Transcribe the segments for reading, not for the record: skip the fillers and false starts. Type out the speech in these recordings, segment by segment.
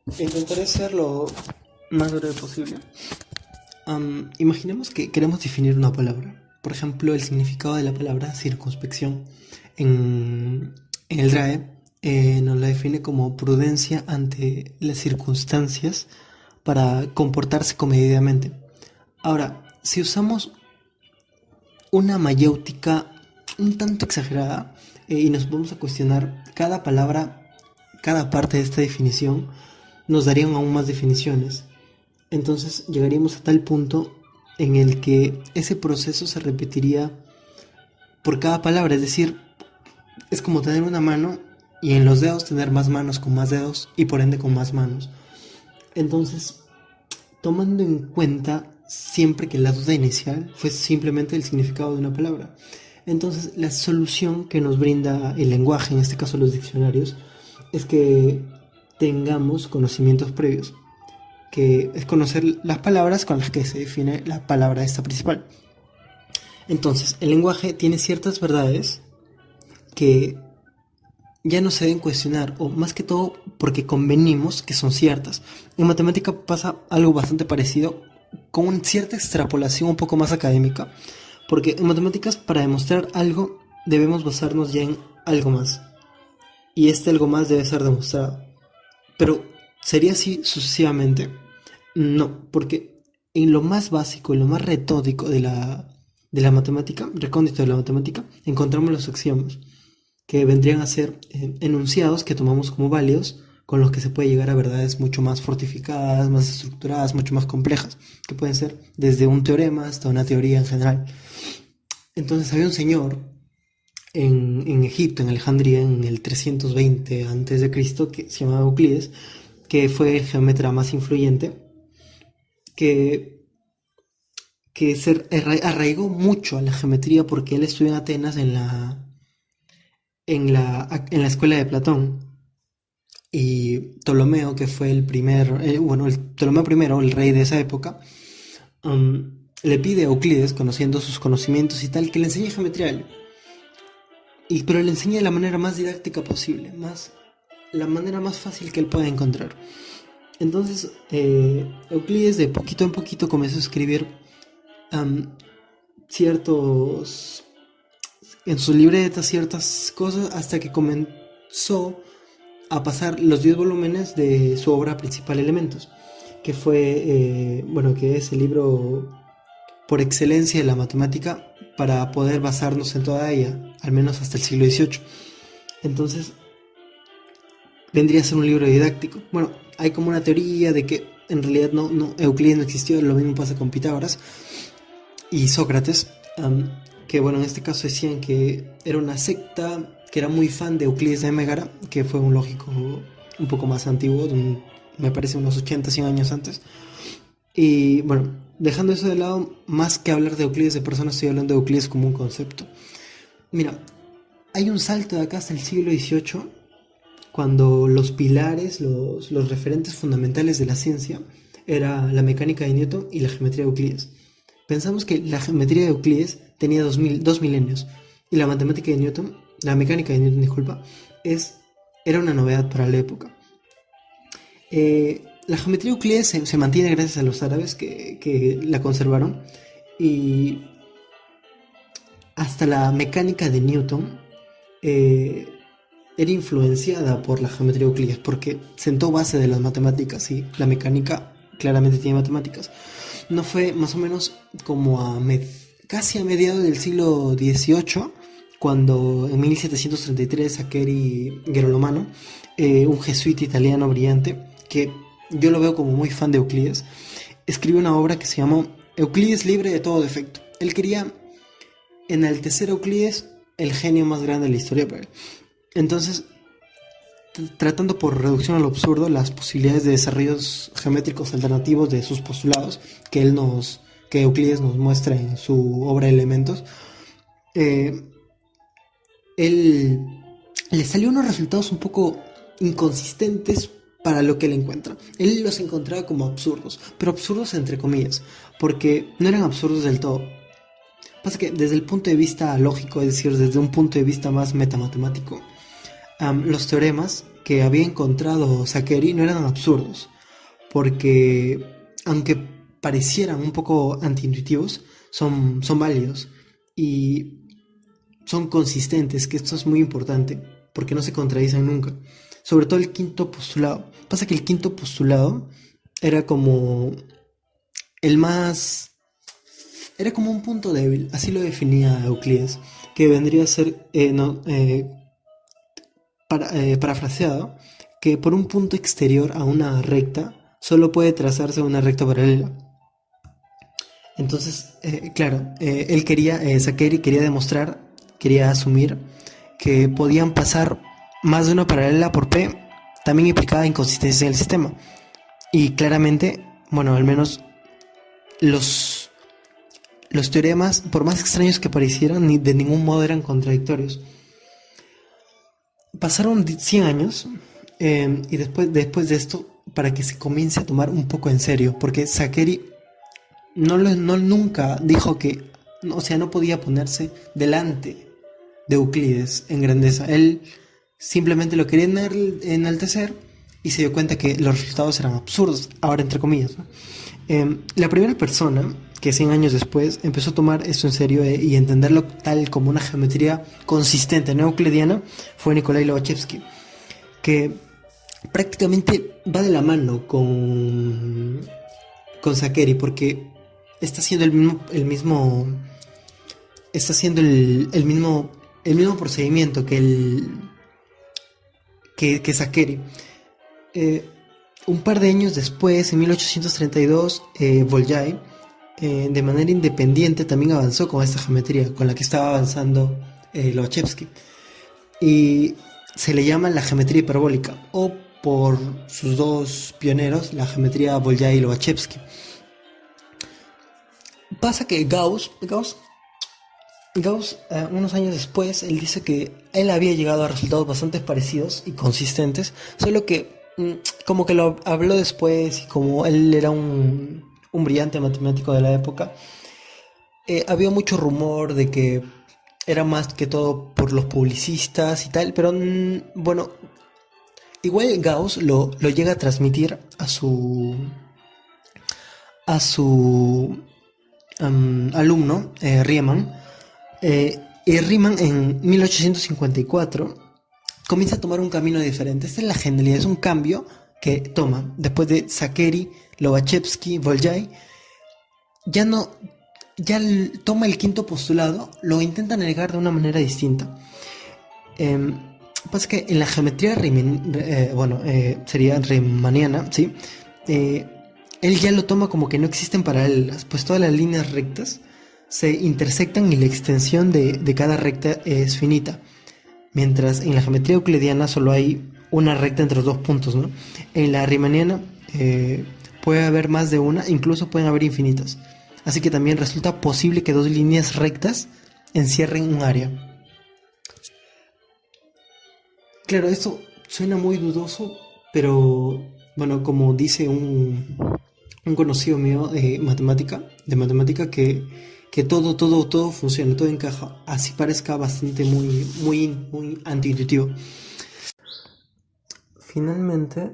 Intentaré ser lo más breve posible. Imaginemos que queremos definir una palabra. Por ejemplo, el significado de la palabra circunspección en el DRAE nos la define como prudencia ante las circunstancias para comportarse comedidamente. Ahora, si usamos una mayéutica un tanto exagerada y nos vamos a cuestionar cada palabra, cada parte de esta definición, nos darían aún más definiciones. Entonces llegaríamos a tal punto en el que ese proceso se repetiría por cada palabra, es decir, es como tener una mano y en los dedos tener más manos con más dedos y por ende con más manos. Entonces, tomando en cuenta siempre que la duda inicial fue simplemente el significado de una palabra. Entonces, la solución que nos brinda el lenguaje, en este caso los diccionarios, es que tengamos conocimientos previos, que es conocer las palabras con las que se define la palabra esta principal. Entonces, el lenguaje tiene ciertas verdades que ya no se deben cuestionar, o más que todo porque convenimos que son ciertas. En matemática pasa algo bastante parecido, con una cierta extrapolación un poco más académica, porque en matemáticas para demostrar algo debemos basarnos ya en algo más, y este algo más debe ser demostrado. Pero sería así sucesivamente. No, porque en lo más básico, en lo más retórico de la matemática, recóndito de la matemática, encontramos los axiomas, que vendrían a ser enunciados que tomamos como válidos, con los que se puede llegar a verdades mucho más fortificadas, más estructuradas, mucho más complejas, que pueden ser desde un teorema hasta una teoría en general. Entonces había un señor en Egipto, en Alejandría, en el 320 a.C., que se llamaba Euclides, que fue el geómetra más influyente, que, que se arraigó mucho a la geometría porque él estudió en Atenas en la escuela de Platón. Y Ptolomeo, que fue el primer, bueno, el Ptolomeo primero, el rey de esa época, le pide a Euclides, conociendo sus conocimientos y tal, que le enseñe geometría a él. Pero le enseña de la manera más didáctica posible, la manera más fácil que él pueda encontrar. Entonces, Euclides de poquito en poquito comenzó a escribir um, ciertos, en sus libretas, ciertas cosas, hasta que comenzó a pasar los 10 volúmenes de su obra principal, Elementos, que fue, bueno, que es el libro por excelencia de la matemática para poder basarnos en toda ella, al menos hasta el siglo XVIII. Entonces, vendría a ser un libro didáctico. Bueno, hay como una teoría de que en realidad Euclides no existió, lo mismo pasa con Pitágoras y Sócrates, que bueno, en este caso decían que era una secta que era muy fan de Euclides de Mégara, que fue un lógico un poco más antiguo, me parece unos 80, 100 años antes. Y bueno, dejando eso de lado, más que hablar de Euclides de persona, estoy hablando de Euclides como un concepto. Mira, hay un salto de acá hasta el siglo XVIII, cuando los pilares, los referentes fundamentales de la ciencia, era la mecánica de Newton y la geometría de Euclides. Pensamos que la geometría de Euclides tenía dos milenios y la matemática de Newton, la mecánica de Newton, disculpa, era una novedad para la época. La geometría de Euclides se mantiene gracias a los árabes que la conservaron, y hasta la mecánica de Newton eh, era influenciada por la geometría de Euclides porque sentó base de las matemáticas, y la mecánica claramente tiene matemáticas. No fue más o menos como casi a mediados del siglo XVIII, cuando en 1733 Saccheri Gerolomano, un jesuita italiano brillante, que yo lo veo como muy fan de Euclides, escribe una obra que se llamó Euclides libre de todo defecto. Él quería enaltecer a Euclides, el genio más grande de la historia para él. Entonces, tratando por reducción a lo absurdo las posibilidades de desarrollos geométricos alternativos de sus postulados, que Euclides nos muestra en su obra Elementos, eh, él le salió unos resultados un poco inconsistentes para lo que él encuentra. Él los encontraba como absurdos, pero absurdos entre comillas, porque no eran absurdos del todo. Pasa que desde el punto de vista lógico, es decir, desde un punto de vista más metamatemático, los teoremas que había encontrado Sakeri no eran absurdos, porque aunque parecieran un poco antiintuitivos, son válidos y son consistentes, que esto es muy importante, porque no se contradicen nunca. Sobre todo el quinto postulado. Pasa que el quinto postulado era como el más... Era como un punto débil, así lo definía Euclides, que vendría a ser, parafraseado, que por un punto exterior a una recta solo puede trazarse una recta paralela. Entonces, claro, él quería, Sakeri quería demostrar, quería asumir que podían pasar más de una paralela por P, también implicaba inconsistencias en el sistema. Y claramente, bueno, al menos los, los teoremas, por más extraños que parecieran, ni de ningún modo eran contradictorios. Pasaron 100 años y después de esto, para que se comience a tomar un poco en serio, porque Sakeri no nunca dijo que, o sea, no podía ponerse delante de Euclides en grandeza. Él simplemente lo quería enaltecer y se dio cuenta que los resultados eran absurdos, ahora entre comillas, ¿no? La primera persona que 100 años después empezó a tomar esto en serio y entenderlo tal como una geometría consistente no euclidiana fue Nikolai Lobachevsky, que prácticamente va de la mano con Sakeri, porque está haciendo está haciendo el mismo procedimiento que Sakeri. Un par de años después, en 1832, Bolyai, de manera independiente, también avanzó con esta geometría con la que estaba avanzando Lobachevsky. Y se le llama la geometría hiperbólica, o por sus dos pioneros, la geometría Bolyai y Lobachevsky. Pasa que Gauss, unos años después, él dice que él había llegado a resultados bastante parecidos y consistentes, solo que como que lo habló después y como él era un brillante matemático de la época, había mucho rumor de que era más que todo por los publicistas y tal, pero bueno, igual Gauss lo llega a transmitir a su alumno, Riemann. Y Riemann en 1854 comienza a tomar un camino diferente. Esta es la genialidad, es un cambio que toma después de Sakeri, Lobachevsky, Bolyai. Ya toma el quinto postulado, lo intenta negar de una manera distinta. Pasa que en la geometría sería riemanniana, ¿sí? Él ya lo toma como que no existen paralelas, pues todas las líneas rectas se intersectan y la extensión de cada recta es finita. Mientras en la geometría euclidiana solo hay una recta entre los dos puntos, ¿no? En la riemanniana puede haber más de una, incluso pueden haber infinitas. Así que también resulta posible que dos líneas rectas encierren un área. Claro, esto suena muy dudoso, pero bueno, como dice un conocido mío de matemática que todo funciona, todo encaja, así parezca bastante muy antiintuitivo. Finalmente,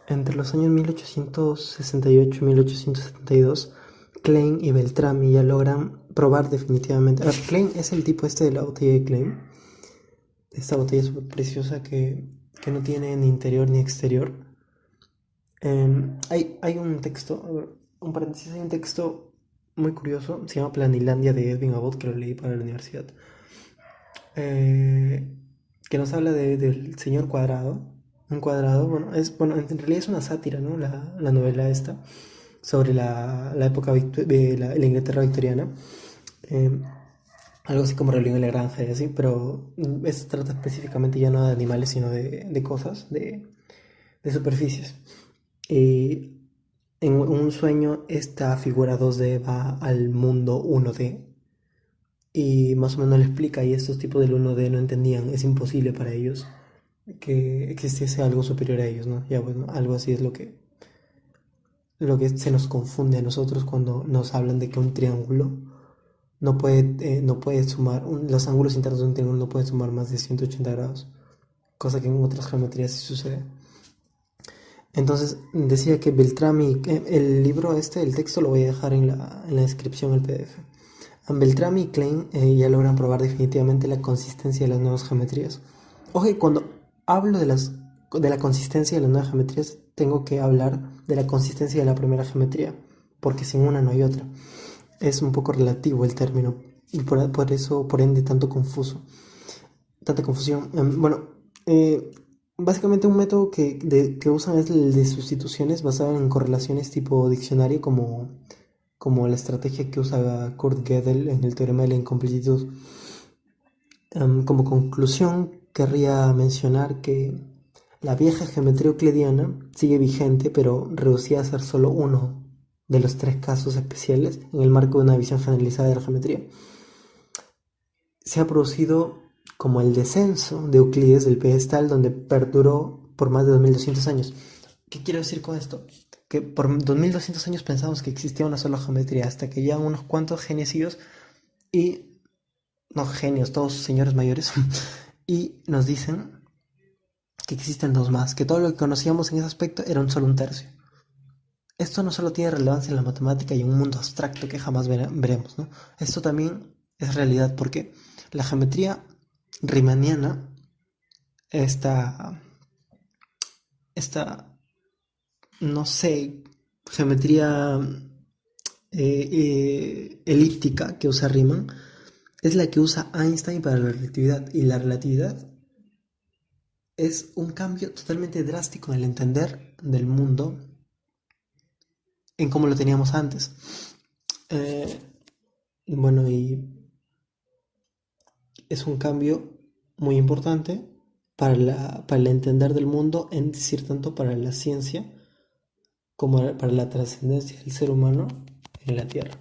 entre los años 1868 y 1872, Klein y Beltrami ya logran probar definitivamente. A ver, Klein es el tipo de la botella de Klein. Esta botella es súper preciosa que no tiene ni interior ni exterior. Hay un texto, un paréntesis, hay un texto muy curioso, se llama Planilandia de Edwin Abbott, que lo leí para la universidad, que nos habla del señor Cuadrado. Un cuadrado, en realidad es una sátira, ¿no? La novela esta, sobre la época de la Inglaterra victoriana. Algo así como Rebelión en la Granja y así, pero esto trata específicamente ya no de animales, sino de cosas, de superficies. Y en un sueño esta figura 2D va al mundo 1D y más o menos le explica, y estos tipos del 1D no entendían, es imposible para ellos que existiese algo superior a ellos, ¿no? Ya bueno, algo así es lo que se nos confunde a nosotros cuando nos hablan de que un triángulo no puede sumar, los ángulos internos de un triángulo no pueden sumar más de 180 grados. cosa que en otras geometrías sí sucede. Entonces decía que Beltrami, el libro este, el texto lo voy a dejar en la descripción, el PDF. Beltrami y Klein ya logran probar definitivamente la consistencia de las nuevas geometrías. Ojo, que cuando hablo de la consistencia de las nuevas geometrías, tengo que hablar de la consistencia de la primera geometría, porque sin una no hay otra. Es un poco relativo el término, y por eso, por ende, tanta confusión. Bueno, básicamente un método que usan es el de sustituciones basado en correlaciones tipo diccionario, como la estrategia que usa Kurt Gödel en el teorema de la incompletitud. Como conclusión, querría mencionar que la vieja geometría euclidiana sigue vigente, pero reducida a ser solo uno de los tres casos especiales en el marco de una visión generalizada de la geometría. Se ha producido como el descenso de Euclides del pedestal donde perduró por más de 2200 años. ¿Qué quiero decir con esto? Que por 2200 años pensamos que existía una sola geometría, hasta que llegan unos cuantos genicidos y, no genios, todos señores mayores, y nos dicen que existen dos más, que todo lo que conocíamos en ese aspecto era solo un tercio. Esto no solo tiene relevancia en la matemática y en un mundo abstracto que jamás veremos, ¿no? Esto también es realidad porque la geometría riemanniana, esta, esta, no sé, geometría elíptica que usa Riemann, es la que usa Einstein para la relatividad. Y la relatividad es un cambio totalmente drástico en el entender del mundo en cómo lo teníamos antes. Eh, bueno, y es un cambio muy importante para el entender del mundo, en decir tanto para la ciencia como para la trascendencia del ser humano en la Tierra.